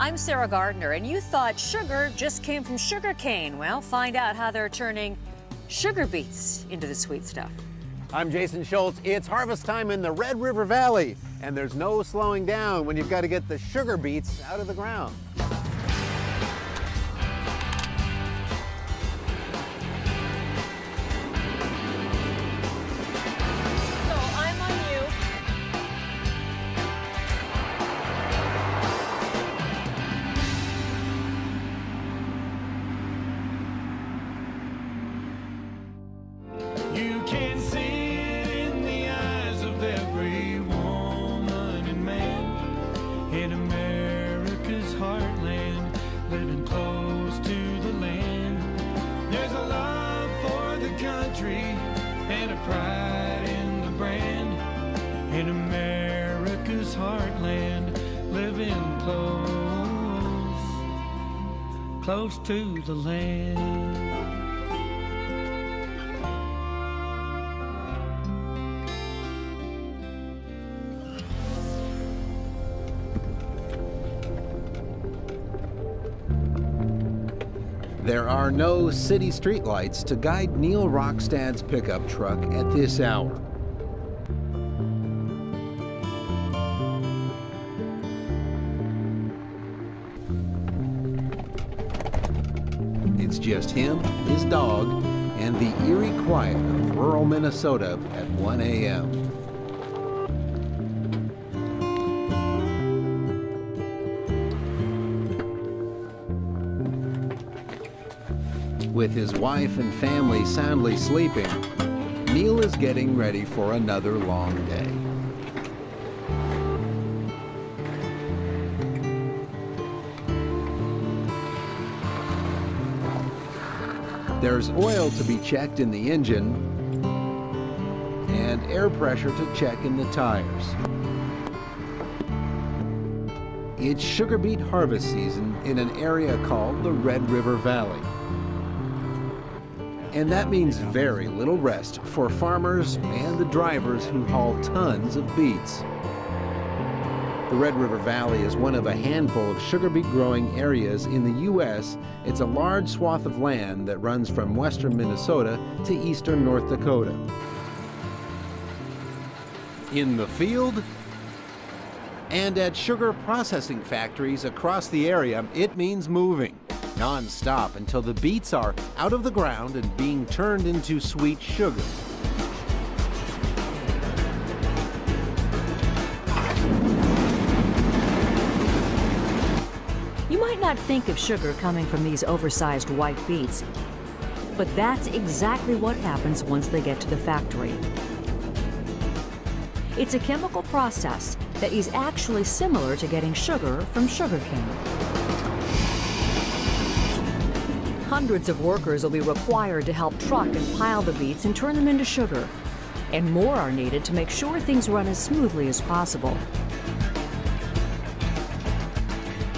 I'm Sarah Gardner, and you thought sugar just came from sugar cane. Well, find out how they're turning sugar beets into the sweet stuff. I'm Jason Shoultz. It's harvest time in the Red River Valley, and there's no slowing down when you've got to get the sugar beets out of the ground. You can see it in the eyes of every woman and man in America's heartland, living close to the land. There's a love for the country and a pride in the brand. In America's heartland, living close to the land. There are no city streetlights to guide Neil Rockstad's pickup truck at this hour. It's just him, his dog, and the eerie quiet of rural Minnesota at 1 a.m. With his wife and family soundly sleeping, Neil is getting ready for another long day. There's oil to be checked in the engine and air pressure to check in the tires. It's sugar beet harvest season in an area called the Red River Valley. And that means very little rest for farmers and the drivers who haul tons of beets. The Red River Valley is one of a handful of sugar beet growing areas in the U.S. It's a large swath of land that runs from western Minnesota to eastern North Dakota. In the field and at sugar processing factories across the area, it means moving non-stop until the beets are out of the ground and being turned into sweet sugar. You might not think of sugar coming from these oversized white beets, but that's exactly what happens once they get to the factory. It's a chemical process that is actually similar to getting sugar from sugarcane. Hundreds of workers will be required to help truck and pile the beets and turn them into sugar. And more are needed to make sure things run as smoothly as possible.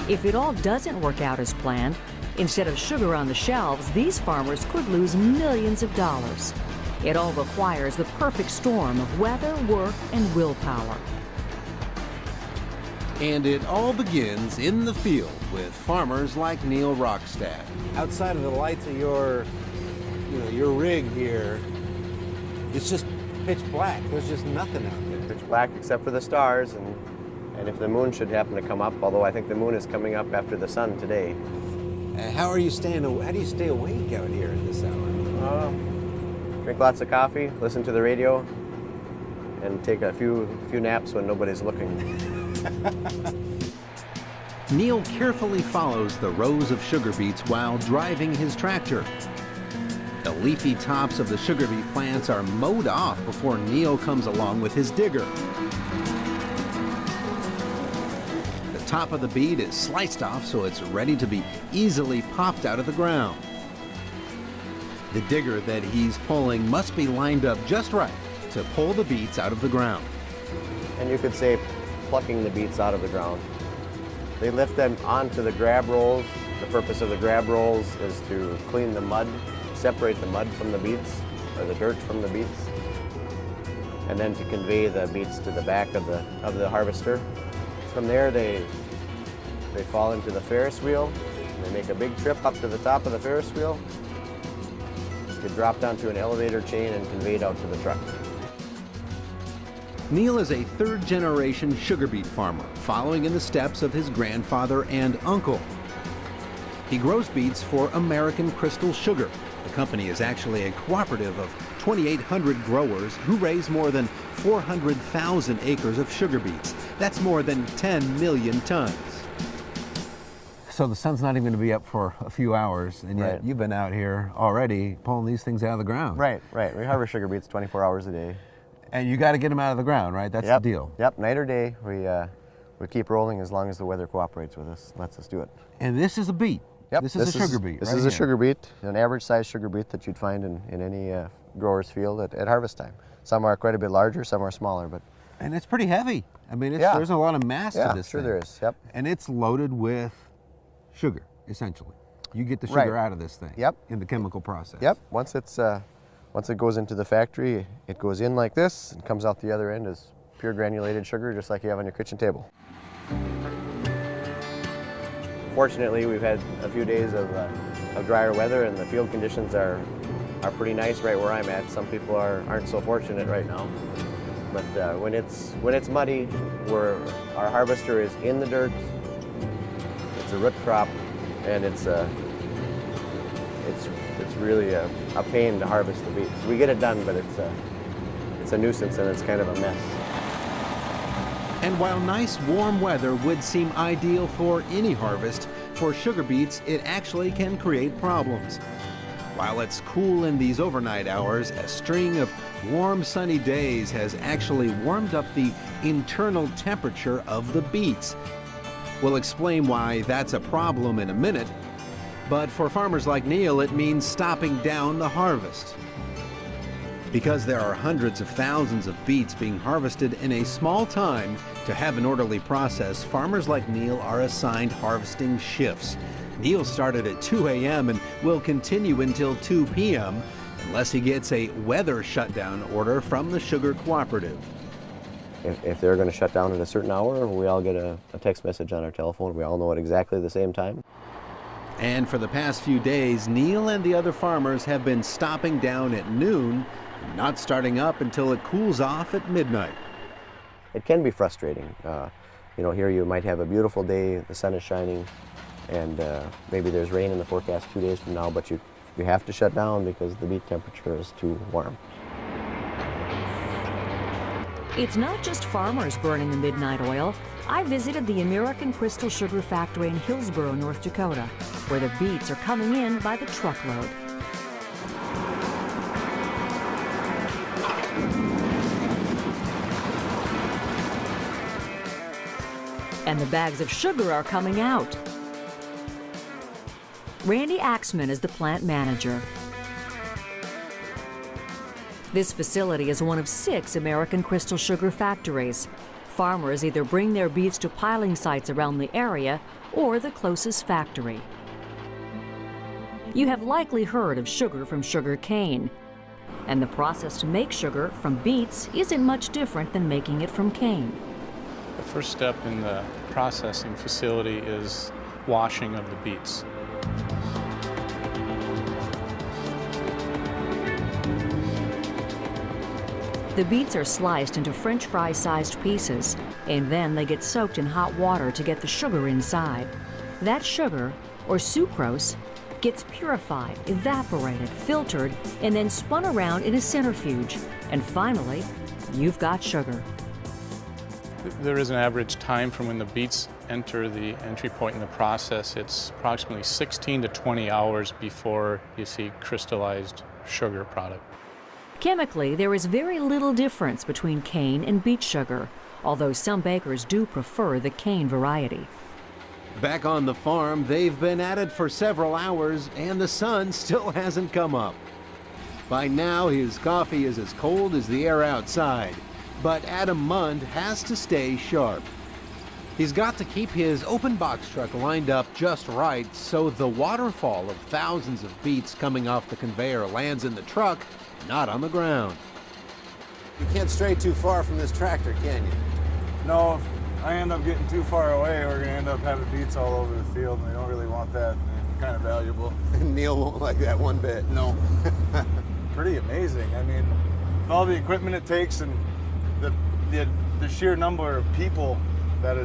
If it all doesn't work out as planned, instead of sugar on the shelves, these farmers could lose millions of dollars. It all requires the perfect storm of weather, work, and willpower. And it all begins in the field with farmers like Neil Rockstad. Outside of the lights of your rig here, it's just pitch black. There's just nothing out there. Pitch black except for the stars, and if the moon should happen to come up, although I think the moon is coming up after the sun today. How do you stay awake out here at this hour? Drink lots of coffee, listen to the radio, and take a few naps when nobody's looking. Neil carefully follows the rows of sugar beets while driving his tractor. The leafy tops of the sugar beet plants are mowed off before Neil comes along with his digger. The top of the beet is sliced off so it's ready to be easily popped out of the ground. The digger that he's pulling must be lined up just right to pull the beets out of the ground. And you could say plucking the beets out of the ground. They lift them onto the grab rolls. The purpose of the grab rolls is to clean the mud, separate the mud from the beets, or the dirt from the beets, and then to convey the beets to the back of the harvester. From there, they They fall into the Ferris wheel. They make a big trip up to the top of the Ferris wheel. Get dropped onto an elevator chain and conveyed out to the truck. Neil is a third-generation sugar beet farmer, following in the steps of his grandfather and uncle. He grows beets for American Crystal Sugar. The company is actually a cooperative of 2,800 growers who raise more than 400,000 acres of sugar beets. That's more than 10 million tons. So the sun's not even going to be up for a few hours, and yet you've been out here already pulling these things out of the ground. Right. We harvest sugar beets 24 hours a day. And you got to get them out of the ground, right? That's the deal. Yep, night or day, we keep rolling as long as the weather cooperates with us, lets us do it. And this is a beet. Yep, this is a sugar beet. This is a sugar beet, an average size sugar beet that you'd find in any grower's field at harvest time. Some are quite a bit larger, some are smaller, but. And it's pretty heavy. I mean, there's a lot of mass to this sure thing. there is, yep. And it's loaded with sugar, essentially. You get the sugar out of this thing in the chemical process. Yep, once it goes into the factory, it goes in like this and comes out the other end as pure granulated sugar, just like you have on your kitchen table. Fortunately, we've had a few days of drier weather, and the field conditions are pretty nice right where I'm at. Some people aren't so fortunate right now. But when it's muddy, our harvester is in the dirt. It's a root crop, and it's really a pain to harvest the beets. We get it done, but it's a nuisance and it's kind of a mess. And while nice warm weather would seem ideal for any harvest, for sugar beets it actually can create problems. While it's cool in these overnight hours, a string of warm sunny days has actually warmed up the internal temperature of the beets. We'll explain why that's a problem in a minute, but for farmers like Neil it means stopping down the harvest. Because there are hundreds of thousands of beets being harvested in a small time, to have an orderly process, farmers like Neil are assigned harvesting shifts. Neil started at 2 a.m. and will continue until 2 p.m. unless he gets a weather shutdown order from the sugar cooperative. If they're going to shut down at a certain hour, we all get a text message on our telephone. We all know at exactly the same time. And for the past few days, Neil and the other farmers have been stopping down at noon and not starting up until it cools off at midnight. It can be frustrating. Here you might have a beautiful day, the sun is shining, and maybe there's rain in the forecast 2 days from now, but you have to shut down because the beet temperature is too warm. It's not just farmers burning the midnight oil. I visited the American Crystal Sugar Factory in Hillsboro, North Dakota, where the beets are coming in by the truckload. And the bags of sugar are coming out. Randy Axman is the plant manager. This facility is one of 6 American Crystal Sugar factories. Farmers either bring their beets to piling sites around the area or the closest factory. You have likely heard of sugar from sugar cane, and the process to make sugar from beets isn't much different than making it from cane. The first step in the processing facility is washing of the beets. The beets are sliced into French fry-sized pieces, and then they get soaked in hot water to get the sugar inside. That sugar, or sucrose, gets purified, evaporated, filtered, and then spun around in a centrifuge. And finally, you've got sugar. There is an average time from when the beets enter the entry point in the process. It's approximately 16 to 20 hours before you see crystallized sugar product. Chemically, there is very little difference between cane and beet sugar, although some bakers do prefer the cane variety. Back on the farm, they've been at it for several hours, and the sun still hasn't come up. By now, his coffee is as cold as the air outside, but Adam Mund has to stay sharp. He's got to keep his open box truck lined up just right so the waterfall of thousands of beets coming off the conveyor lands in the truck, not on the ground. You can't stray too far from this tractor, can you? No, I end up getting too far away, we're gonna end up having beets all over the field, and we don't really want that. It's kind of valuable. Neil won't like that one bit. No. Pretty amazing. I mean, with all the equipment it takes and the sheer number of people that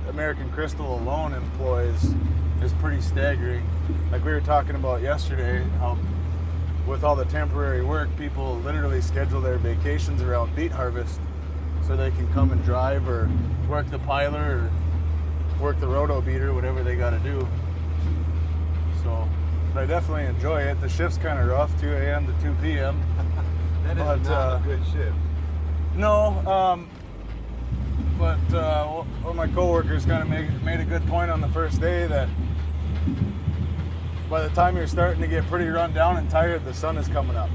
American Crystal alone employs is pretty staggering. Like we were talking about yesterday, how with all the temporary work, people literally schedule their vacations around beet harvest so they can come and drive or work the piler or work the roto beater, whatever they got to do. So, but I definitely enjoy it. The shift's kind of rough, 2 a.m. to 2 p.m. That is not a good shift. No, but one of my coworkers kind of made a good point on the first day that by the time you're starting to get pretty run down and tired, the sun is coming up.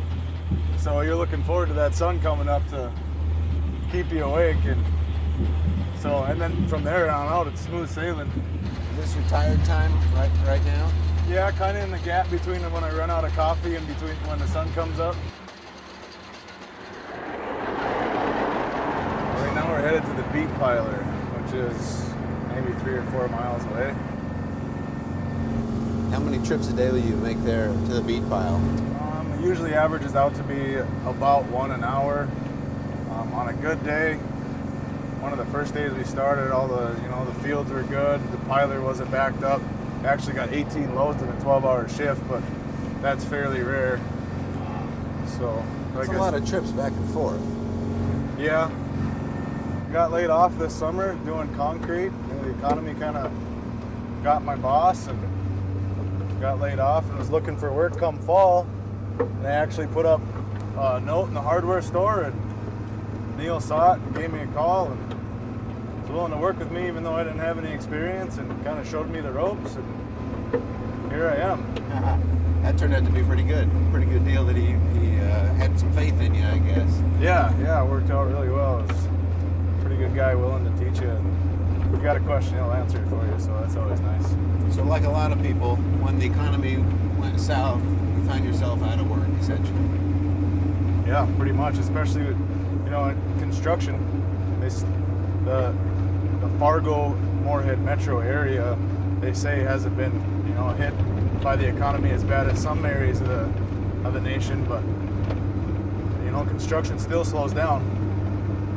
So you're looking forward to that sun coming up to keep you awake, and then from there on out, it's smooth sailing. Is this your tired time right now? Yeah, kind of in the gap between when I run out of coffee and between when the sun comes up. Right now we're headed to the beet piler, which is maybe 3 or 4 miles away. How many trips a day will you make there to the beet pile? It usually averages out to be about 1 an hour. On a good day, one of the first days we started, all the fields were good. The piler wasn't backed up. We actually got 18 loads in a 12-hour shift, but that's fairly rare. So That's a lot of trips back and forth. Yeah. Got laid off this summer doing concrete. The economy kind of got my boss and got laid off and was looking for work come fall. And they actually put up a note in the hardware store, and Neil saw it and gave me a call and was willing to work with me even though I didn't have any experience, and kind of showed me the ropes, and here I am. That turned out to be pretty good. Pretty good deal that he had some faith in you, I guess. Yeah, it worked out really well. He's a pretty good guy, willing to teach you. And if you got a question, he'll answer it for you, so that's always nice. So like a lot of people, when the economy went south, you find yourself out of work, essentially. Yeah, pretty much, especially with, in construction. The Fargo, Moorhead metro area, they say hasn't been, hit by the economy as bad as some areas of the nation, but, construction still slows down,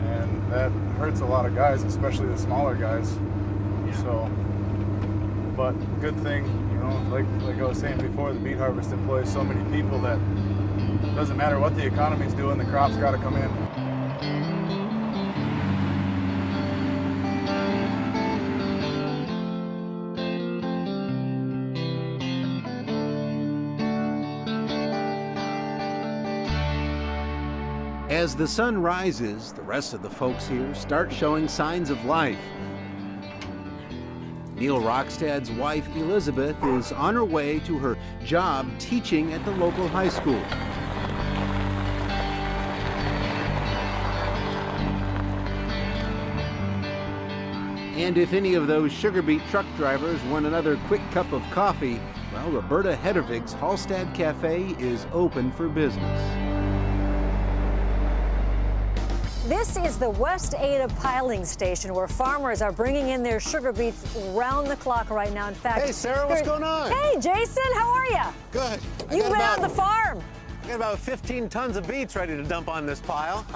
and that hurts a lot of guys, especially the smaller guys. Yeah. So, but good thing, like I was saying before, the beet harvest employs so many people that it doesn't matter what the economy's doing, the crop's got to come in. As the sun rises, the rest of the folks here start showing signs of life. Neil Rockstad's wife, Elizabeth, is on her way to her job teaching at the local high school. And if any of those sugar beet truck drivers want another quick cup of coffee, well, Roberta Heddervig's Hallstad Cafe is open for business. This is the West Ada piling station where farmers are bringing in their sugar beets round the clock right now. In fact, Hey, Sarah, what's going on? Hey, Jason, how are you? Good. You've been on the farm. I got about 15 tons of beets ready to dump on this pile.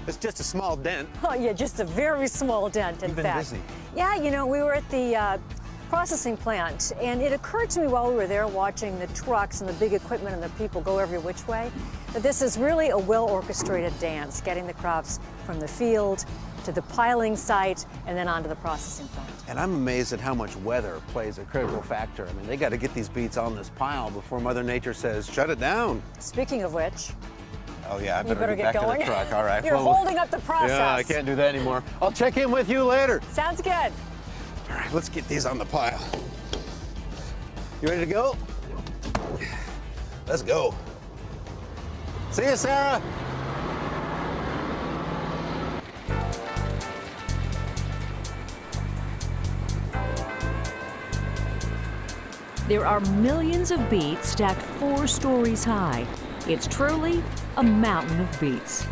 It's just a small dent. Oh, yeah, just a very small dent, in You've been fact. busy. Yeah, we were at the processing plant, and it occurred to me while we were there watching the trucks and the big equipment and the people go every which way, that this is really a well-orchestrated dance, getting the crops from the field to the piling site and then onto the processing plant. And I'm amazed at how much weather plays a critical factor. I mean, they got to get these beets on this pile before Mother Nature says, shut it down. Speaking of which, Oh, yeah, I you better get get back going. to the truck. All right. You're well, holding up the process. Yeah, I can't do that anymore. I'll check in with you later. Sounds good. All right, let's get these on the pile. You ready to go? Let's go. See you, Sarah. There are millions of beets stacked 4 stories high. It's truly a mountain of beets.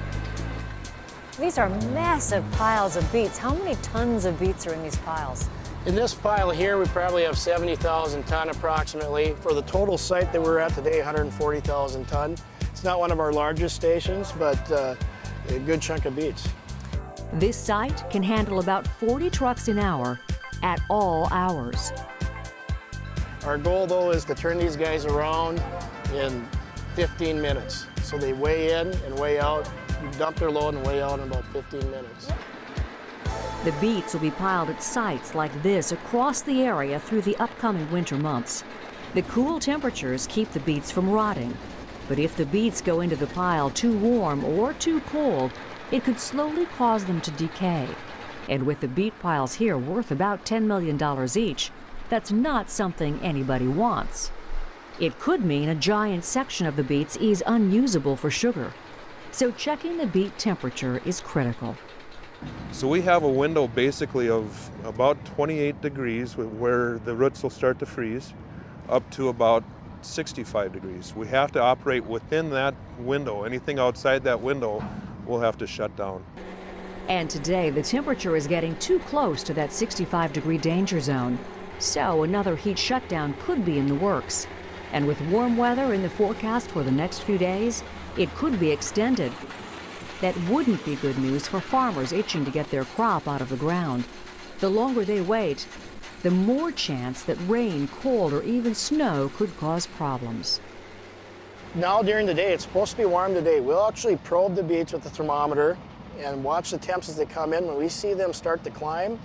these are massive piles of beets. How many tons of beets are in these piles? In this pile here, we probably have 70,000 ton approximately. For the total site that we're at today, 140,000 ton. It's not one of our largest stations, but a good chunk of beets. This site can handle about 40 trucks an hour at all hours. Our goal, though, is to turn these guys around in 15 minutes. So they weigh in and weigh out, dump their load and weigh out in about 15 minutes. The beets will be piled at sites like this across the area through the upcoming winter months. The cool temperatures keep the beets from rotting. But if the beets go into the pile too warm or too cold, it could slowly cause them to decay. And with the beet piles here worth about $10 million each, that's not something anybody wants. It could mean a giant section of the beets is unusable for sugar. So checking the beet temperature is critical. So we have a window basically of about 28 degrees where the roots will start to freeze up to about 65 degrees. We have to operate within that window. Anything outside that window, we'll have to shut down. And today the temperature is getting too close to that 65-degree danger zone. So another heat shutdown could be in the works. And with warm weather in the forecast for the next few days, it could be extended. That wouldn't be good news for farmers itching to get their crop out of the ground. The longer they wait, the more chance that rain, cold, or even snow could cause problems. Now during the day, it's supposed to be warm today. We'll actually probe the beets with the thermometer and watch the temps as they come in. When we see them start to climb,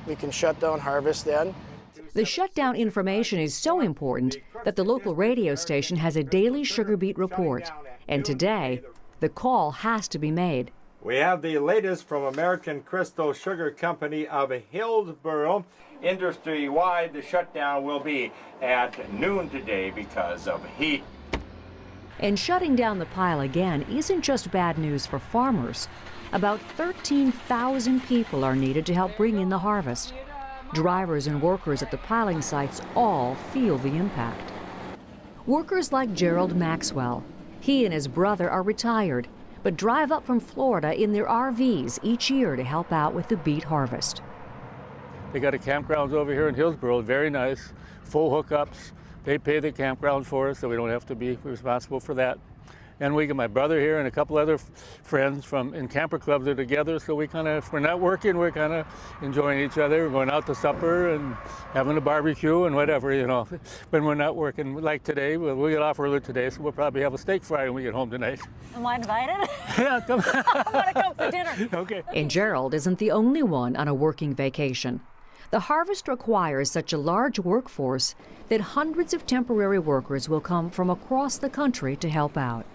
we can shut down harvest then. The shutdown information is so important that the local radio station has a daily sugar beet report. And today, the call has to be made. We have the latest from American Crystal Sugar Company of Hillsboro. Industry-wide, the shutdown will be at noon today because of heat. And shutting down the pile again isn't just bad news for farmers. About 13,000 people are needed to help bring in the harvest. Drivers and workers at the piling sites all feel the impact. Workers like Gerald Maxwell. He and his brother are retired, but drive up from Florida in their RVs each year to help out with the beet harvest. They got a campgrounds over here in Hillsboro, very nice, full hookups. They pay the campgrounds for us, so we don't have to be responsible for that. And we get my brother here and a couple other friends from in camper clubs are together, so we kind of, if we're not working, we're kind of enjoying each other. We're going out to supper and having a barbecue and whatever, you know, when we're not working. Like today, we get off early today, so we'll probably have a steak fry when we get home tonight. Am I invited? Yeah, come. I want to come for dinner. Okay. And Gerald isn't the only one on a working vacation. The harvest requires such a large workforce that hundreds of temporary workers will come from across the country to help out.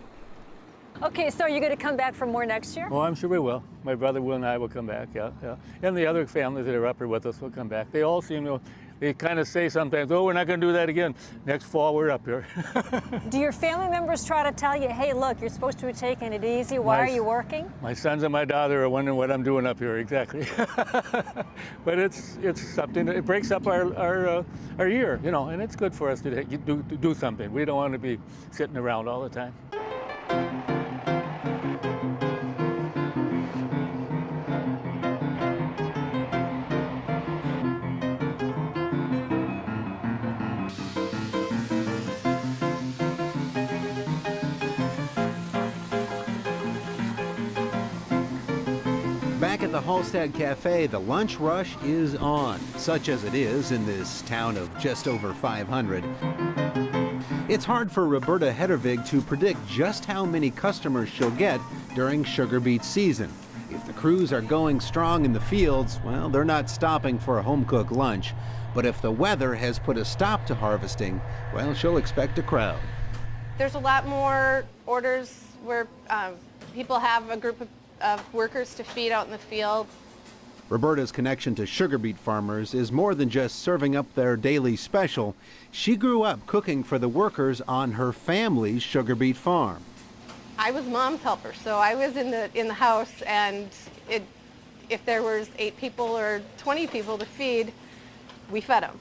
Okay, so you're going to come back for more next year? Well, I'm sure we will. My brother Will and I will come back, yeah. And the other families that are up here with us will come back. They all seem to, they kind of say sometimes, oh, we're not going to do that again. Next fall, we're up here. Do your family members try to tell you, hey, look, you're supposed to be taking it easy. Why are you working? My sons and my daughter are wondering what I'm doing up here, exactly. But it's something, it breaks up our year, you know, and it's good for us to do something. We don't want to be sitting around all the time. Back at the Halstead Cafe, the lunch rush is on, such as it is in this town of just over 500. It's hard for Roberta Hedervig to predict just how many customers she'll get during sugar beet season. If the crews are going strong in the fields, well, they're not stopping for a home-cooked lunch. But if the weather has put a stop to harvesting, well, she'll expect a crowd. There's a lot more orders where people have a group of workers to feed out in the field. Roberta's connection to sugar beet farmers is more than just serving up their daily special. She grew up cooking for the workers on her family's sugar beet farm. I was mom's helper, so I was in the house, and if there was 8 people or 20 people to feed, we fed them.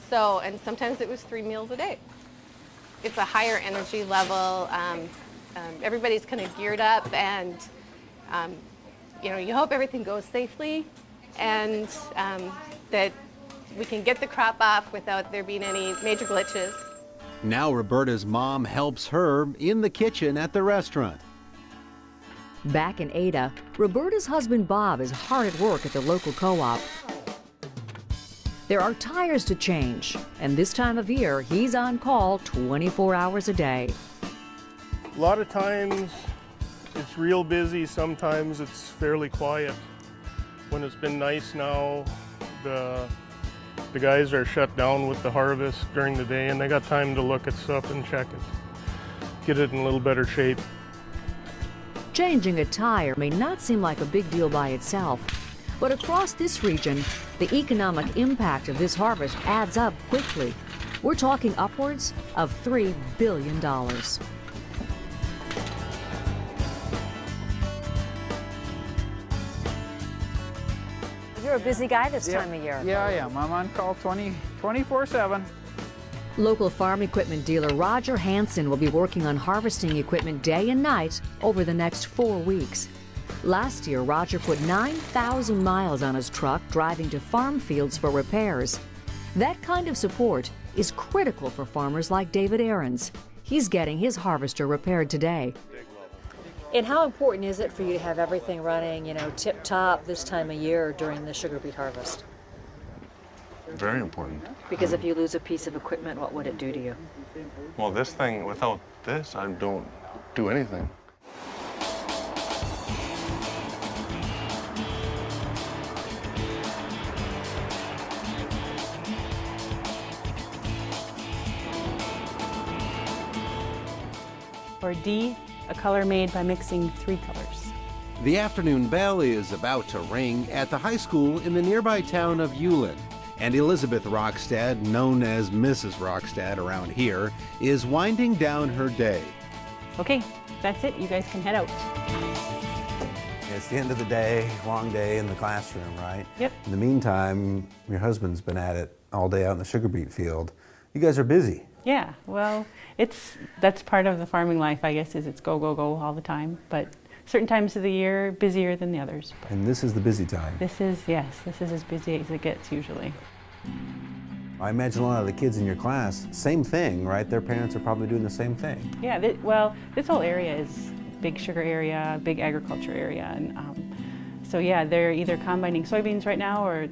So, and sometimes it was 3 meals a day. It's a higher energy level. Everybody's kind of geared up, and you hope everything goes safely and that we can get the crop off without there being any major glitches. Now Roberta's mom helps her in the kitchen at the restaurant. Back in Ada, Roberta's husband Bob is hard at work at the local co-op. There are tires to change, and this time of year, he's on call 24 hours a day. A lot of times it's real busy, sometimes it's fairly quiet. When it's been nice now, the guys are shut down with the harvest during the day and they got time to look at stuff and check it, get it in a little better shape. Changing a tire may not seem like a big deal by itself, but across this region, the economic impact of this harvest adds up quickly. We're talking upwards of $3 billion. You're a busy guy this time of year. Yeah, I am. I'm on call 24/7. Local farm equipment dealer Roger Hansen will be working on harvesting equipment day and night over the next 4 weeks. Last year, Roger put 9,000 miles on his truck driving to farm fields for repairs. That kind of support is critical for farmers like David Aarons. He's getting his harvester repaired today. And how important is it for you to have everything running, tip-top this time of year during the sugar beet harvest? Very important. Because if you lose a piece of equipment, what would it do to you? Well, this thing, without this, I don't do anything. Or D, a color made by mixing 3 colors. The afternoon bell is about to ring at the high school in the nearby town of Ulen. And Elizabeth Rockstad, known as Mrs. Rockstad around here, is winding down her day. Okay, that's it. You guys can head out. It's the end of the day, long day in the classroom, right? Yep. In the meantime, your husband's been at it all day out in the sugar beet field. You guys are busy. Yeah, well, that's part of the farming life, I guess, is it's go, go, go all the time. But certain times of the year, busier than the others. And this is the busy time. This is as busy as it gets usually. I imagine a lot of the kids in your class, same thing, right? Their parents are probably doing the same thing. Yeah, this whole area is big sugar area, big agriculture area. And so yeah, they're either combining soybeans right now or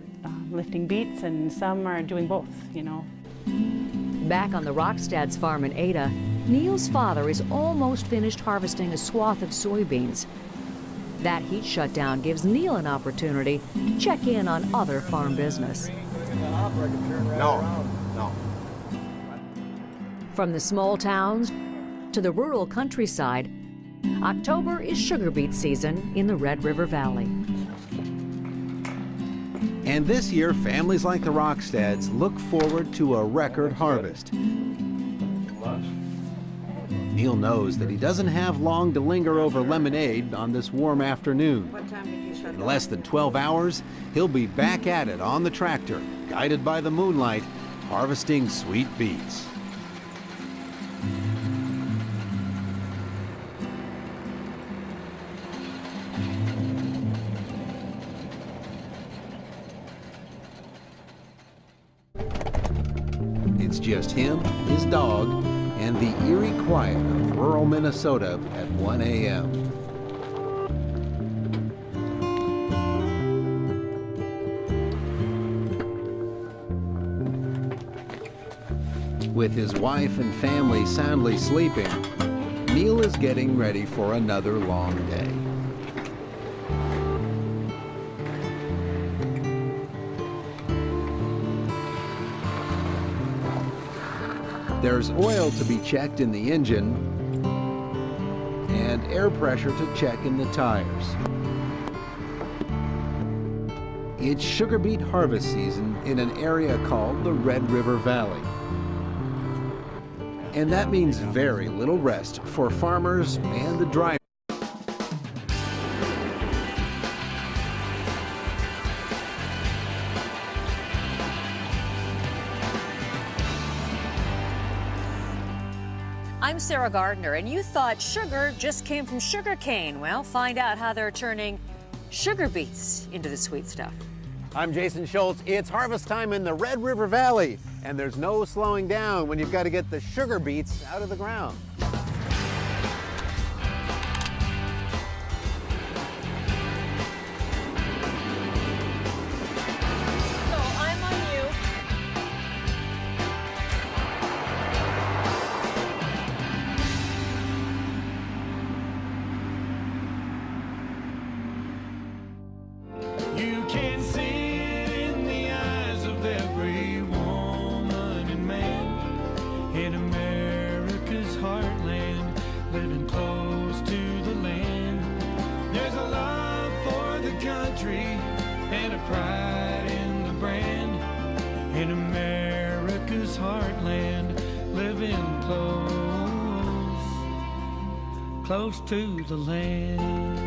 lifting beets, and some are doing both, Back on the Rockstad's farm in Ada, Neil's father is almost finished harvesting a swath of soybeans. That heat shutdown gives Neil an opportunity to check in on other farm business. No. From the small towns to the rural countryside, October is sugar beet season in the Red River Valley. And this year, families like the Rockstads look forward to a record harvest. Neil knows that he doesn't have long to linger over lemonade on this warm afternoon. What time did you shut In less than 12 hours, he'll be back at it on the tractor, guided by the moonlight, harvesting sweet beets. It's just him, his dog, and the eerie quiet of rural Minnesota at 1 a.m. With his wife and family soundly sleeping, Neil is getting ready for another long day. There's oil to be checked in the engine and air pressure to check in the tires. It's sugar beet harvest season in an area called the Red River Valley. And that means very little rest for farmers and the drivers. I'm Sarah Gardner, and you thought sugar just came from sugar cane. Well, find out how they're turning sugar beets into the sweet stuff. I'm Jason Shoultz. It's harvest time in the Red River Valley, and there's no slowing down when you've got to get the sugar beets out of the ground. You can see it in the eyes of every woman and man in America's heartland, living close to the land. There's a love for the country and a pride in the brand in America's heartland, living close to the land.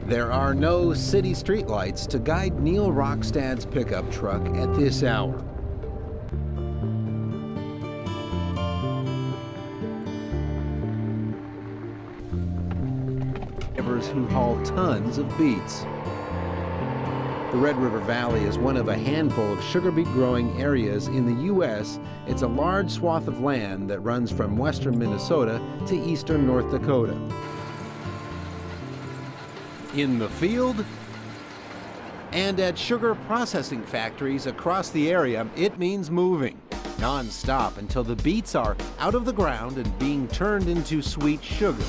There are no city streetlights to guide Neil Rockstad's pickup truck at this hour. Drivers who haul tons of beets. The Red River Valley is one of a handful of sugar beet growing areas in the U.S. It's a large swath of land that runs from western Minnesota to eastern North Dakota. In the field and at sugar processing factories across the area, it means moving non-stop until the beets are out of the ground and being turned into sweet sugar.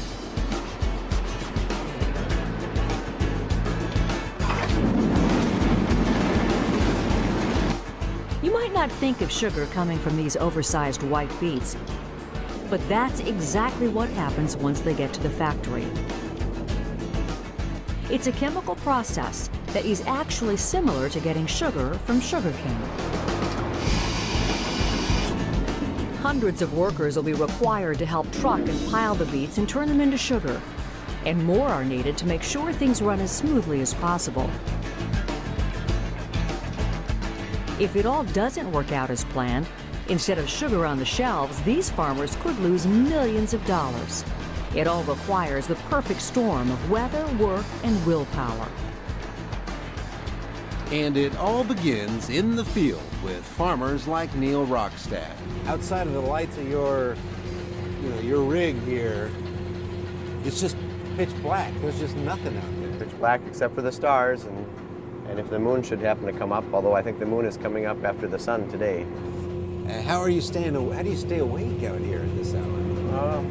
You might not think of sugar coming from these oversized white beets, but that's exactly what happens once they get to the factory. It's a chemical process that is actually similar to getting sugar from sugarcane. Hundreds of workers will be required to help truck and pile the beets and turn them into sugar. And more are needed to make sure things run as smoothly as possible. If it all doesn't work out as planned, instead of sugar on the shelves, these farmers could lose millions of dollars. It all requires the perfect storm of weather, work, and willpower. And it all begins in the field with farmers like Neil Rockstad. Outside of the lights of your rig here, it's just pitch black. There's just nothing out there. Pitch black except for the stars, and if the moon should happen to come up, although I think the moon is coming up after the sun today. How do you stay awake out here at this hour?